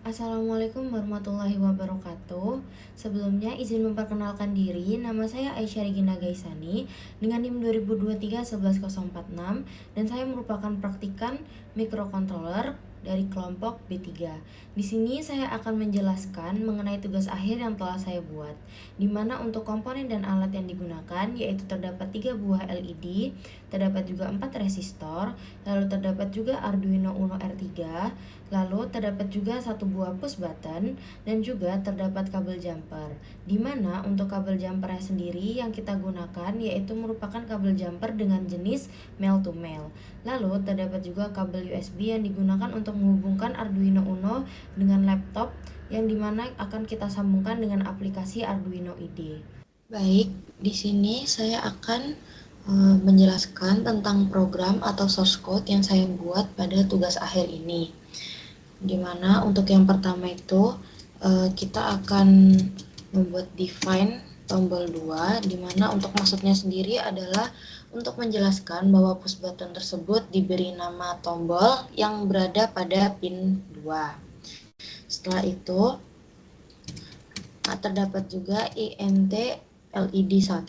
Assalamualaikum warahmatullahi wabarakatuh. Sebelumnya izin memperkenalkan diri, nama saya Aisyah Regina Gaisani dengan NIM 2023-11046 dan saya merupakan praktikan microcontroller dari kelompok B3. Di sini saya akan menjelaskan mengenai tugas akhir yang telah saya buat, di mana untuk komponen dan alat yang digunakan yaitu terdapat 3 buah LED, terdapat juga 4 resistor, lalu terdapat juga Arduino Uno R3, lalu terdapat juga 1 buah push button dan juga terdapat kabel jumper. Di mana untuk kabel jumpernya sendiri yang kita gunakan yaitu merupakan kabel jumper dengan jenis male to male. Lalu terdapat juga kabel USB yang digunakan untuk menghubungkan Arduino Uno dengan laptop yang dimana akan kita sambungkan dengan aplikasi Arduino IDE. Baik, di sini saya akan menjelaskan tentang program atau source code yang saya buat pada tugas akhir ini. Dimana untuk yang pertama itu kita akan membuat define tombol 2, dimana untuk maksudnya sendiri adalah untuk menjelaskan bahwa push button tersebut diberi nama tombol yang berada pada pin 2. Setelah itu terdapat juga INT LED 1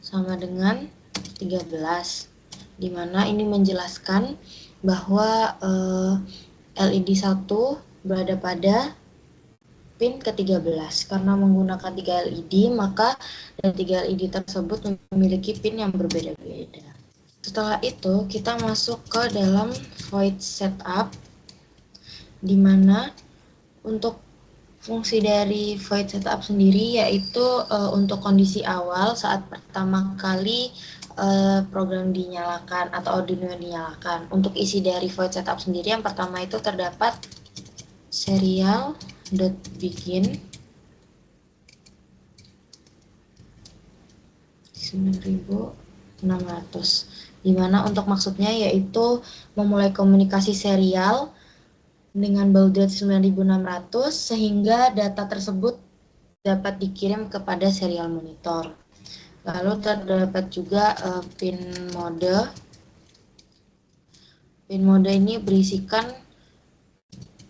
sama dengan 13, dimana ini menjelaskan bahwa LED 1 berada pada pin ke-13. Karena menggunakan 3 LED, maka dari 3 LED tersebut memiliki pin yang berbeda-beda. Setelah itu, kita masuk ke dalam void setup, di mana untuk fungsi dari void setup sendiri yaitu untuk kondisi awal saat pertama kali program dinyalakan atau Arduino dinyalakan. Untuk isi dari void setup sendiri yang pertama itu terdapat serial.begin 9600, dimana untuk maksudnya yaitu memulai komunikasi serial dengan baud rate 9600 sehingga data tersebut dapat dikirim kepada serial monitor. Lalu terdapat juga pin mode. Pin mode ini berisikan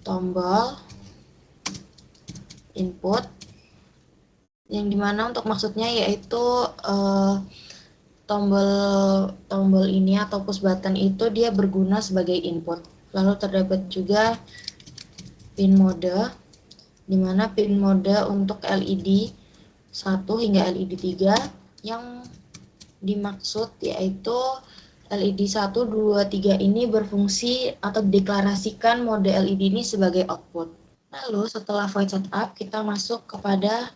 tombol input yang dimana untuk maksudnya yaitu tombol ini atau push button itu dia berguna sebagai input. Lalu terdapat juga pin mode, di mana pin mode untuk LED 1 hingga LED 3 yang dimaksud yaitu LED 1, 2, 3 ini berfungsi atau deklarasikan mode LED ini sebagai output. Lalu setelah void setup kita masuk kepada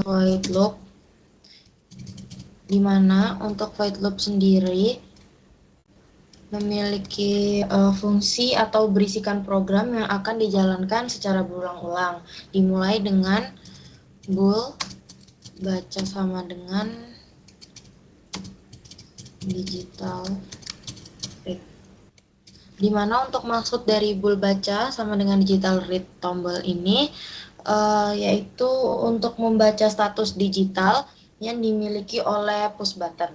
void loop, di mana untuk void loop sendiri memiliki fungsi atau berisikan program yang akan dijalankan secara berulang-ulang, dimulai dengan bool baca sama dengan digital read, dimana untuk maksud dari bool baca sama dengan digital read tombol ini yaitu untuk membaca status digital yang dimiliki oleh push button.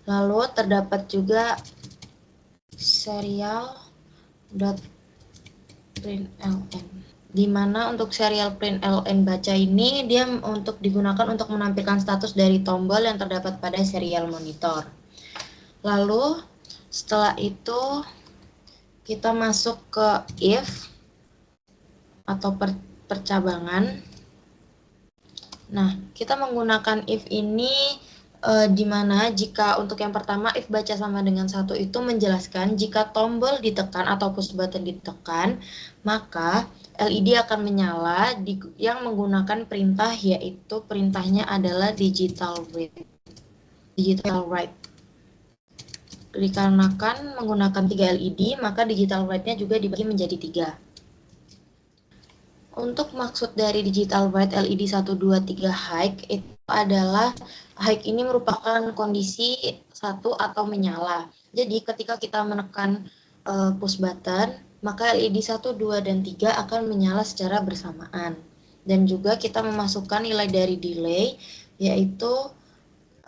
Lalu terdapat juga serial.println, di mana untuk serial println baca ini dia untuk digunakan untuk menampilkan status dari tombol yang terdapat pada serial monitor. Lalu setelah itu kita masuk ke if atau percabangan. Nah, kita menggunakan if ini di mana jika untuk yang pertama if baca sama dengan 1 itu menjelaskan jika tombol ditekan atau push button ditekan, maka LED akan menyala yang menggunakan perintah yaitu perintahnya adalah digital write. Dikarenakan menggunakan 3 LED, maka digital write-nya juga dibagi menjadi 3. Untuk maksud dari digital write LED 1, 2, 3 high itu adalah high ini merupakan kondisi 1 atau menyala. Jadi ketika kita menekan push button, maka LED 1, 2, dan 3 akan menyala secara bersamaan. Dan juga kita memasukkan nilai dari delay yaitu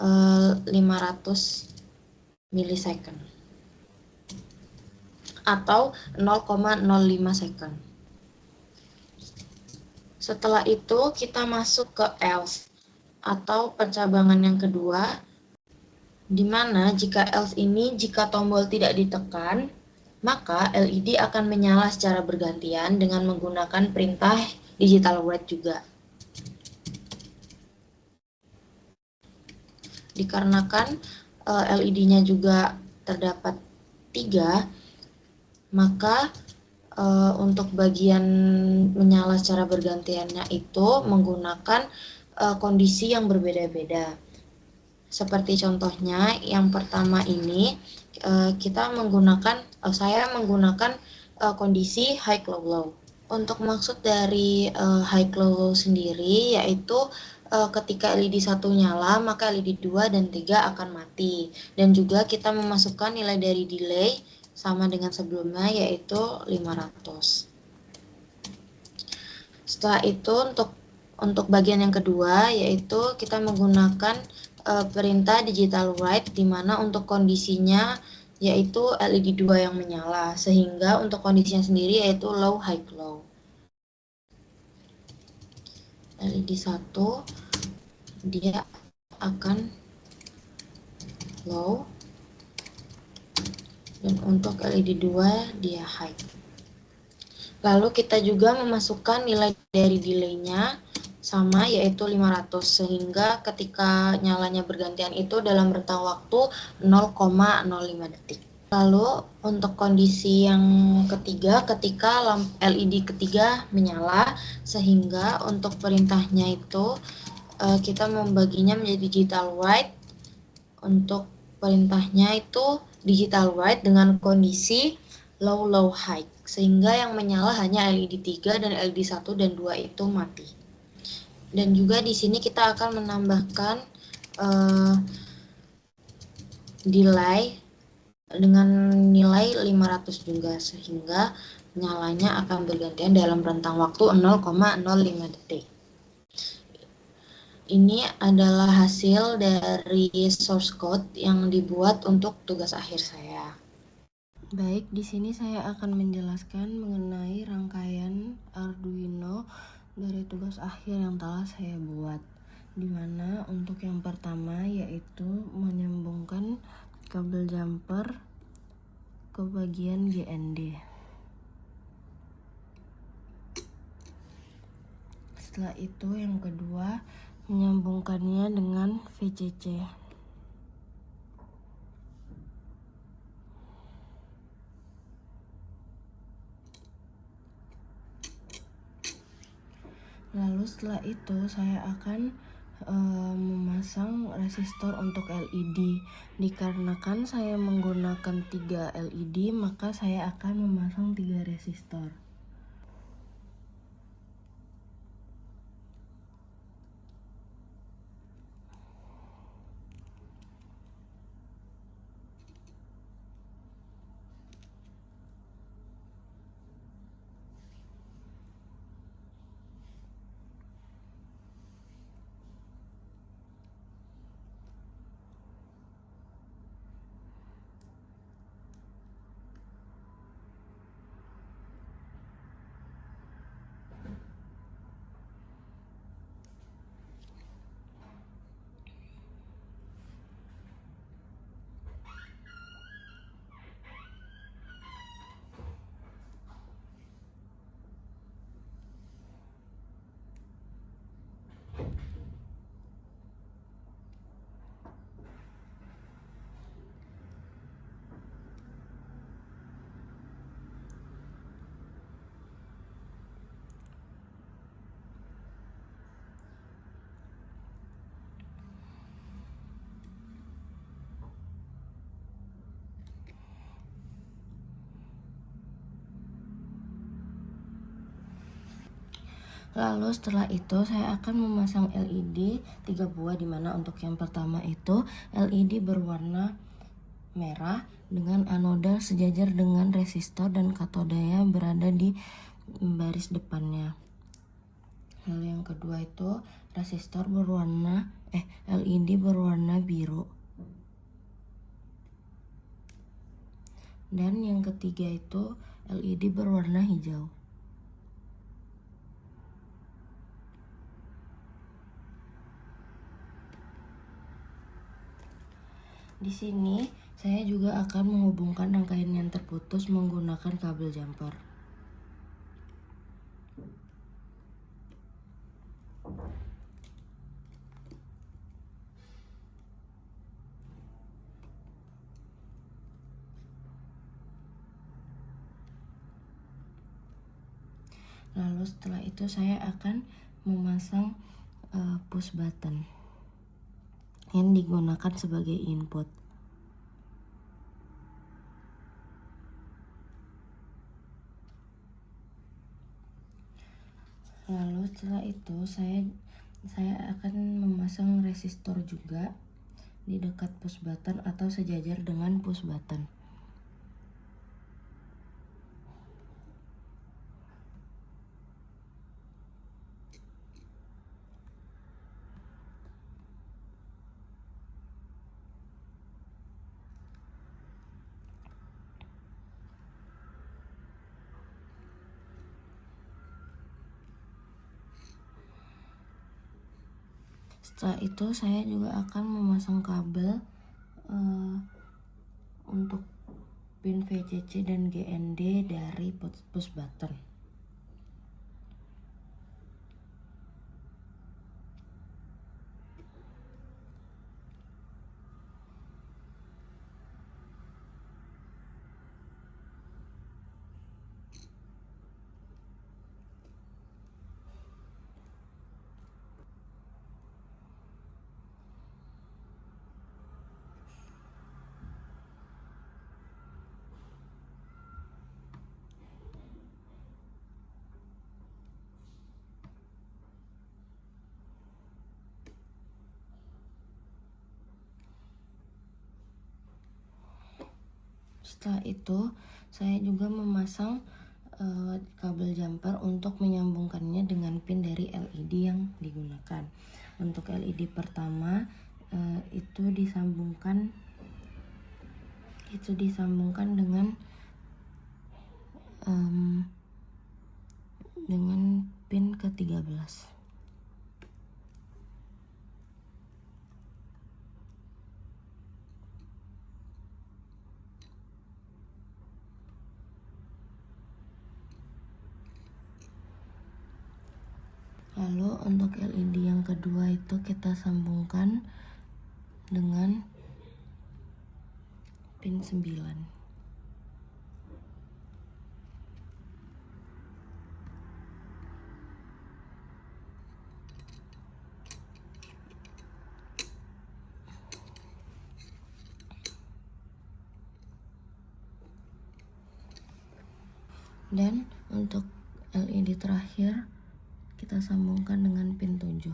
500 milisecond atau 0,05 second. Setelah itu kita masuk ke else atau pencabangan yang kedua, di mana jika else ini jika tombol tidak ditekan, maka LED akan menyala secara bergantian dengan menggunakan perintah digital write juga. Dikarenakan LED-nya juga terdapat 3, maka untuk bagian menyala secara bergantiannya itu menggunakan kondisi yang berbeda-beda. Seperti contohnya yang pertama ini saya menggunakan kondisi high low low. Untuk maksud dari high low low sendiri yaitu ketika LED 1 nyala maka LED 2 dan 3 akan mati, dan juga kita memasukkan nilai dari delay sama dengan sebelumnya yaitu 500. Setelah itu untuk bagian yang kedua yaitu kita menggunakan perintah digital write, di mana untuk kondisinya yaitu LED 2 yang menyala, sehingga untuk kondisinya sendiri yaitu low high low. LED 1 dia akan low, dan untuk LED 2 dia high. Lalu kita juga memasukkan nilai dari delay-nya sama yaitu 500, sehingga ketika nyalanya bergantian itu dalam rentang waktu 0,05 detik. Lalu untuk kondisi yang ketiga, ketika LED ketiga menyala, sehingga untuk perintahnya itu kita membaginya menjadi digital write. Untuk perintahnya itu digital write dengan kondisi low low high, sehingga yang menyala hanya LED 3 dan LED 1 dan 2 itu mati. Dan juga di sini kita akan menambahkan delay dengan nilai 500 juga, sehingga nyalanya akan bergantian dalam rentang waktu 0,05 detik. Ini adalah hasil dari source code yang dibuat untuk tugas akhir saya. Baik, di sini saya akan menjelaskan mengenai rangkaian Arduino dari tugas akhir yang telah saya buat. Dimana untuk yang pertama yaitu menyambungkan kabel jumper ke bagian GND. Setelah itu yang kedua menyambungkannya dengan VCC. Lalu setelah itu saya akan memasang resistor untuk LED. Dikarenakan saya menggunakan 3 LED, maka saya akan memasang 3 resistor. Lalu setelah itu saya akan memasang LED 3 buah, dimana untuk yang pertama itu LED berwarna merah dengan anoda sejajar dengan resistor dan katodanya berada di baris depannya. Lalu yang kedua itu resistor LED berwarna biru. Dan yang ketiga itu LED berwarna hijau. Di sini saya juga akan menghubungkan rangkaian yang terputus menggunakan kabel jumper. Lalu setelah itu saya akan memasang push button yang digunakan sebagai input. Lalu setelah itu saya akan memasang resistor juga di dekat push button atau sejajar dengan push button. Setelah itu saya juga akan memasang kabel untuk pin VCC dan GND dari push button. Setelah itu saya juga memasang kabel jumper untuk menyambungkannya dengan pin dari LED yang digunakan. Untuk LED pertama itu disambungkan dengan pin ke-13. Lalu untuk LED yang kedua itu kita sambungkan dengan pin 9. Dan untuk LED terakhir kita sambungkan dengan pin 7.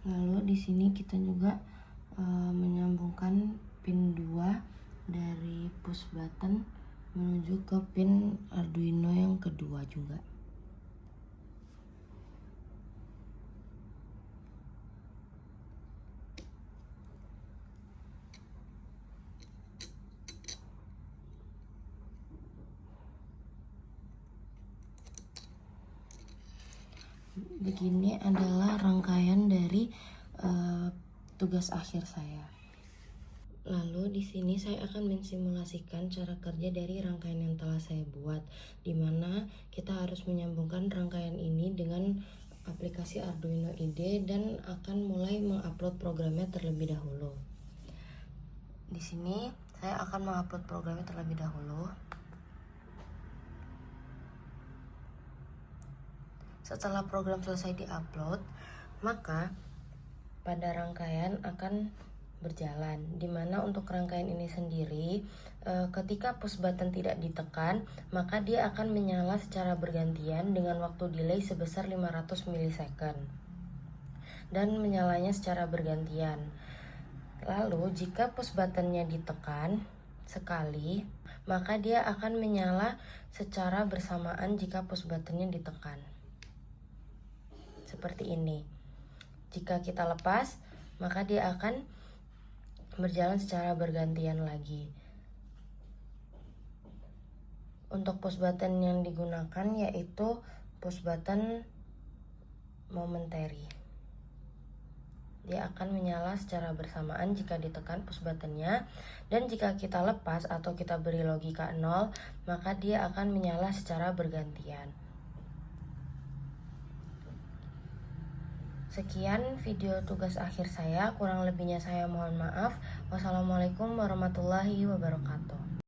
Lalu di sini kita juga menyambungkan pin 2 dari push button menuju ke pin Arduino yang kedua juga. Begini adalah rangkaian dari tugas akhir saya. Lalu di sini saya akan mensimulasikan cara kerja dari rangkaian yang telah saya buat, di mana kita harus menyambungkan rangkaian ini dengan aplikasi Arduino IDE dan akan mulai mengupload programnya terlebih dahulu. Di sini saya akan mengupload programnya terlebih dahulu. Setelah program selesai diupload, maka pada rangkaian akan berjalan, dimana untuk rangkaian ini sendiri ketika push button tidak ditekan, maka dia akan menyala secara bergantian dengan waktu delay sebesar 500 milisecond dan menyalanya secara bergantian. Lalu jika push buttonnya ditekan sekali, maka dia akan menyala secara bersamaan jika push buttonnya ditekan. Seperti ini. Jika kita lepas, maka dia akan berjalan secara bergantian lagi. Untuk push button yang digunakan yaitu push button momentary. Dia akan menyala secara bersamaan jika ditekan push buttonnya, dan jika kita lepas atau kita beri logika 0, maka dia akan menyala secara bergantian. Sekian video tugas akhir saya, kurang lebihnya saya mohon maaf. Wassalamualaikum warahmatullahi wabarakatuh.